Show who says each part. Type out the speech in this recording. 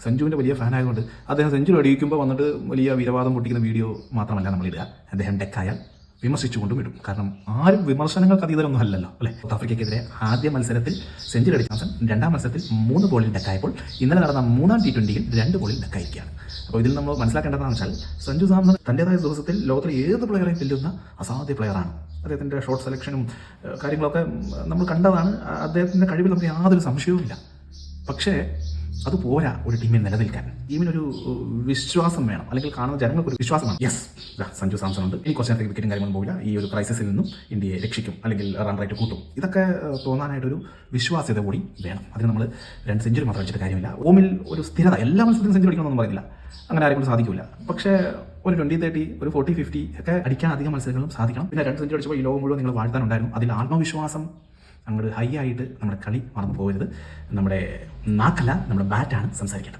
Speaker 1: സഞ്ജുവിൻ്റെ വലിയ ഫാനായതുകൊണ്ട് അദ്ദേഹം സെഞ്ചുറി അടിയിക്കുമ്പോൾ വന്നിട്ട് വലിയ വീരവാദം പൊട്ടിക്കുന്ന വീഡിയോ മാത്രമല്ല നമ്മളിടുക. അദ്ദേഹം ഡെക്കായാൽ വിമർശിച്ചുകൊണ്ടും വിടും. കാരണം ആരും വിമർശനങ്ങൾക്ക് അതീതരൊന്നും അല്ലല്ലോ അല്ലേ. സൗത്ത് ആഫ്രിക്കയ്ക്കെതിരെ ആദ്യ മത്സരത്തിൽ സെഞ്ചുറി അടിച്ച ശേഷം രണ്ടാം മത്സരത്തിൽ 3 ബോളിൽ ഡെക്കായപ്പോൾ ഇന്നലെ നടന്ന 3-ാം T20യിൽ 2 ബോളിൽ ഡെക്കായിരിക്കുകയാണ്. അപ്പോൾ ഇതിൽ നമ്മൾ മനസ്സിലാക്കേണ്ടതെന്ന് വെച്ചാൽ സഞ്ജു സാംസൺ തൻ്റേതായ ദിവസത്തിൽ ലോകത്തിലെ ഏത് പ്ലെയറെയും വെല്ലുന്ന അസാധ്യ പ്ലെയറാണ്. അദ്ദേഹത്തിൻ്റെ ഷോട്ട് സെലക്ഷനും കാര്യങ്ങളൊക്കെ നമ്മൾ കണ്ടതാണ്. അദ്ദേഹത്തിൻ്റെ കഴിവിൽ നമുക്ക് യാതൊരു സംശയവുമില്ല. പക്ഷേ അത് പോരാ ഒരു ടീമിൽ നിലനിൽക്കാൻ. ടീമിനൊരു വിശ്വാസം വേണം, അല്ലെങ്കിൽ കാണുന്ന ജനങ്ങൾക്കൊരു വിശ്വാസം വേണം. യെസ്, സാഞ്ചു സാംസൺ ഉണ്ട്, ഇനി കുറച്ച് നേരത്തേക്ക് വിക്കറ്റും കാര്യങ്ങളും പോകില്ല, ഈ ഒരു ക്രൈസിസിൽ നിന്നും ഇന്ത്യയെ രക്ഷിക്കും, അല്ലെങ്കിൽ റൺ റേറ്റ് കൂട്ടും. ഇതൊക്കെ തോന്നാനായിട്ടൊരു വിശ്വാസ്യത കൂടി വേണം. അതിന് നമ്മൾ 2 സെഞ്ചുറി മാത്രം അടിച്ചിട്ട് കാര്യമില്ല. ഓമിൽ ഒരു സ്ഥിരത, എല്ലാ മത്സരത്തിലും സെഞ്ചുറി അടിക്കണമെന്നൊന്നും പറയുന്നില്ല, അങ്ങനെ ആരെങ്കിലും സാധിക്കില്ല. പക്ഷേ ഒരു 20-30, ഒരു 40-50 ഒക്കെ അടിക്കാൻ അധികം മത്സരങ്ങളും സാധിക്കണം. പിന്നെ 2 സെഞ്ചുറി അടിച്ചപ്പോൾ ഈ ലോകം മുഴുവൻ നിങ്ങൾ വാഴ്ത്താനുണ്ടായിരുന്നു. അതിൽ ആത്മവിശ്വാസം അങ്ങോട്ട് ഹൈ ആയിട്ട് നമ്മുടെ കളി മറന്നു പോകരുത്. നമ്മുടെ നാക്കല്ല, നമ്മുടെ ബാറ്റാണ് സംസാരിക്കേണ്ടത്.